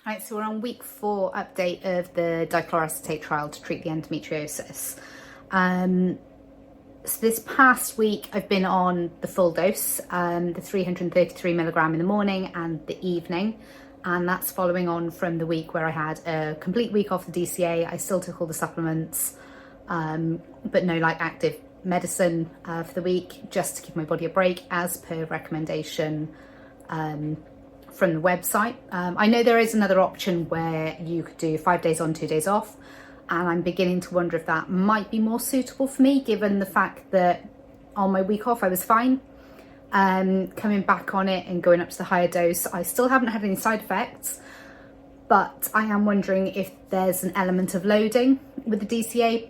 Right, so we're on week 4 update of the dichloroacetate trial to treat the endometriosis. So this past week I've been on the full dose, the 333 milligram in the morning and the evening, and that's following on from the week where I had a complete week off the DCA. I still took all the supplements, but no like active medicine for the week, just to give my body a break as per recommendation from the website. I know there is another option where you could do 5 days on, 2 days off, and I'm beginning to wonder if that might be more suitable for me, given the fact that on my week off I was fine. Coming back on it and going up to the higher dose, I still haven't had any side effects, but I am wondering if there's an element of loading with the DCA.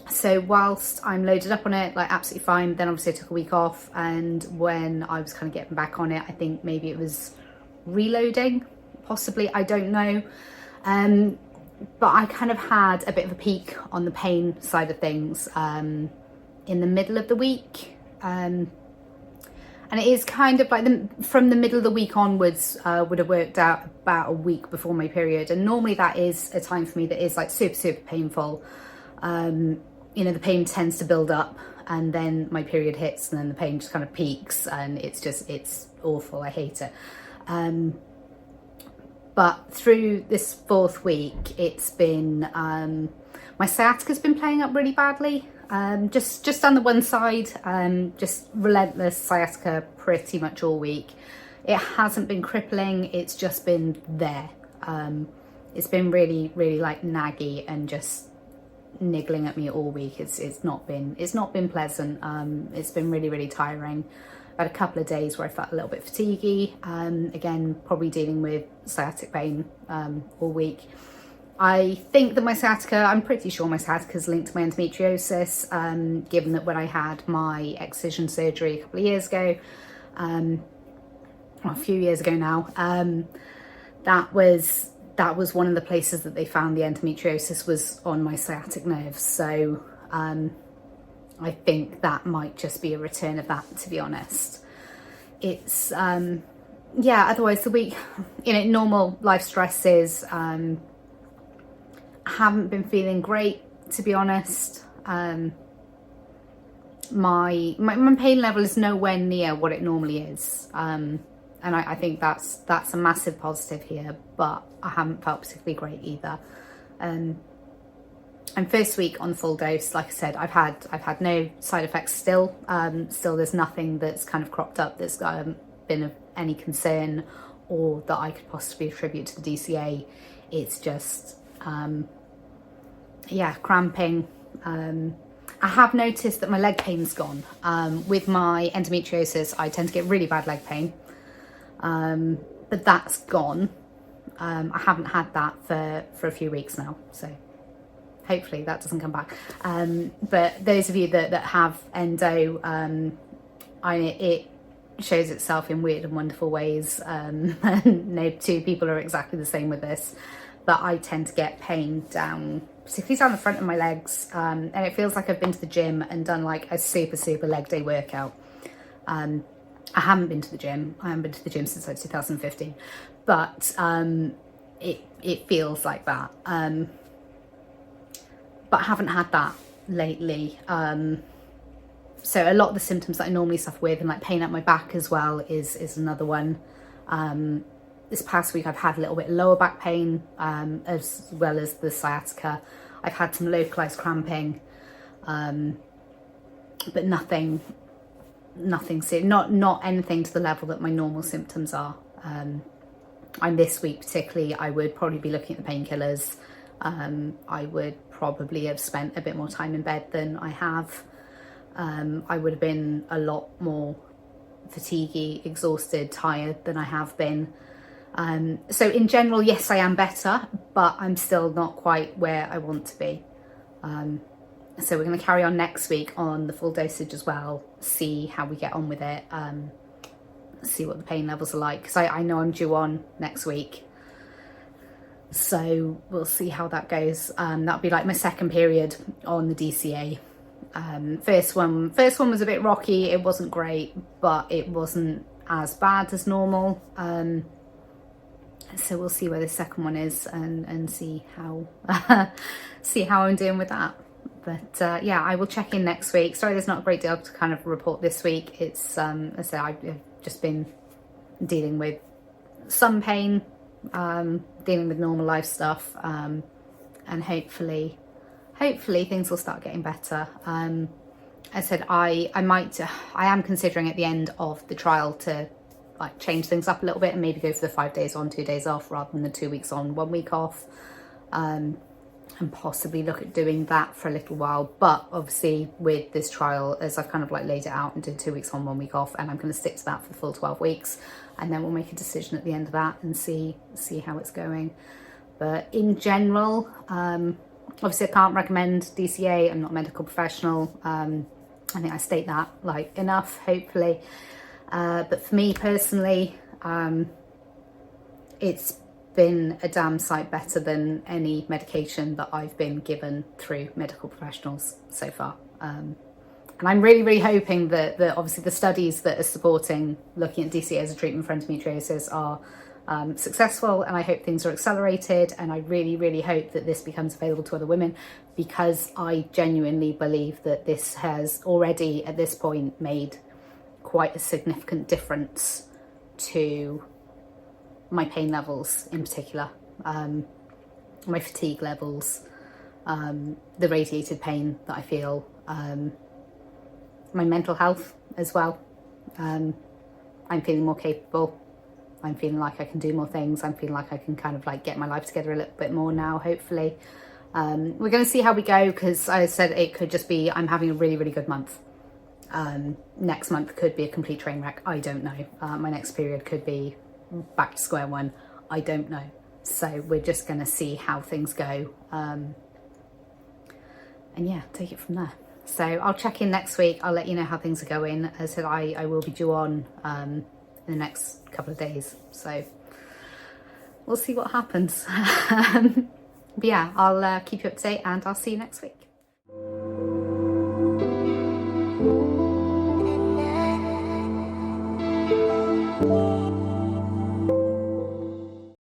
So whilst I'm loaded up on it, like absolutely fine, then obviously I took a week off, and when I was kind of getting back on it, I think maybe it was reloading, possibly, I don't know. But I kind of had a bit of a peak on the pain side of things in the middle of the week. And it is kind of like from the middle of the week onwards would have worked out about a week before my period. And normally that is a time for me that is like super painful. You know, the pain tends to build up and then my period hits and then the pain just kind of peaks, and it's awful. I hate it. But through this 4th week, it's been, my sciatica's been playing up really badly. Just on the one side, just relentless sciatica pretty much all week. It hasn't been crippling, it's just been there. It's been really like naggy and just niggling at me all week. It's not been pleasant. It's been really tiring. I had a couple of days where I felt a little bit fatiguey. Again, probably dealing with sciatic pain all week. I think that my sciatica, I'm pretty sure my sciatica is linked to my endometriosis, given that when I had my excision surgery a couple of years ago, well, a few years ago now, that was one of the places that they found the endometriosis was on my sciatic nerves. So I think that might just be a return of that, to be honest. It's, yeah, otherwise the week, you know, normal life stresses, haven't been feeling great, to be honest. My pain level is nowhere near what it normally is. And I think that's a massive positive here, but I haven't felt particularly great either. And first week on full dose, like I said, I've had no side effects still. Still there's nothing that's kind of cropped up that's been of any concern or that I could possibly attribute to the DCA. It's just, yeah, cramping. I have noticed that my leg pain's gone. With my endometriosis, I tend to get really bad leg pain, but that's gone. I haven't had that for a few weeks now, so hopefully that doesn't come back. But those of you that have endo, it shows itself in weird and wonderful ways. No two people are exactly the same with this, but I tend to get pain down, particularly down the front of my legs, and it feels like I've been to the gym and done like a super leg day workout. I haven't been to the gym. I haven't been to the gym since like 2015, but it feels like that. But I haven't had that lately. So a lot of the symptoms that I normally suffer with, and like pain at my back as well, is another one. This past week I've had a little bit lower back pain, as well as the sciatica. I've had some localized cramping, but nothing serious, not anything to the level that my normal symptoms are. And this week particularly, I would probably be looking at the painkillers. I would probably have spent a bit more time in bed than I have. I would have been a lot more fatiguey, exhausted, tired than I have been. So in general, yes, I am better, but I'm still not quite where I want to be. So we're going to carry on next week on the full dosage as well, see how we get on with it, see what the pain levels are like, because I know I'm due on next week. So we'll see how that goes. That'll be like my second period on the DCA. First one was a bit rocky. It wasn't great, but it wasn't as bad as normal. So we'll see where the second one is and see how see how I'm doing with that. But yeah, I will check in next week. Sorry, there's not a great deal to kind of report this week. It's as I said, I've just been dealing with some pain, dealing with normal life stuff, and hopefully things will start getting better. As I said, I am considering at the end of the trial to like change things up a little bit and maybe go for the 5 days on, 2 days off, rather than the 2 weeks on, 1 week off, and possibly look at doing that for a little while. But obviously with this trial, as I've kind of like laid it out, and did 2 weeks on, 1 week off, and I'm going to stick to that for the full 12 weeks, and then we'll make a decision at the end of that and see how it's going. But in general, obviously I can't recommend DCA. I'm not a medical professional. I think I state that like enough, hopefully. But for me personally, it's been a damn sight better than any medication that I've been given through medical professionals so far. And I'm really hoping that obviously the studies that are supporting looking at DCA as a treatment for endometriosis are successful, and I hope things are accelerated, and I really hope that this becomes available to other women, because I genuinely believe that this has already at this point made quite a significant difference to my pain levels in particular, my fatigue levels, the radiated pain that I feel, my mental health as well. I'm feeling more capable. I'm feeling like I can do more things. I'm feeling like I can kind of like get my life together a little bit more now, hopefully. We're going to see how we go, because I said it could just be I'm having a really good month. Next month could be a complete train wreck. I don't know. My next period could be back to square one. I don't know. So we're just going to see how things go. And yeah, take it from there. So I'll check in next week. I'll let you know how things are going. As I said, I will be due on in the next couple of days. So we'll see what happens. But yeah, I'll keep you up to date, and I'll see you next week.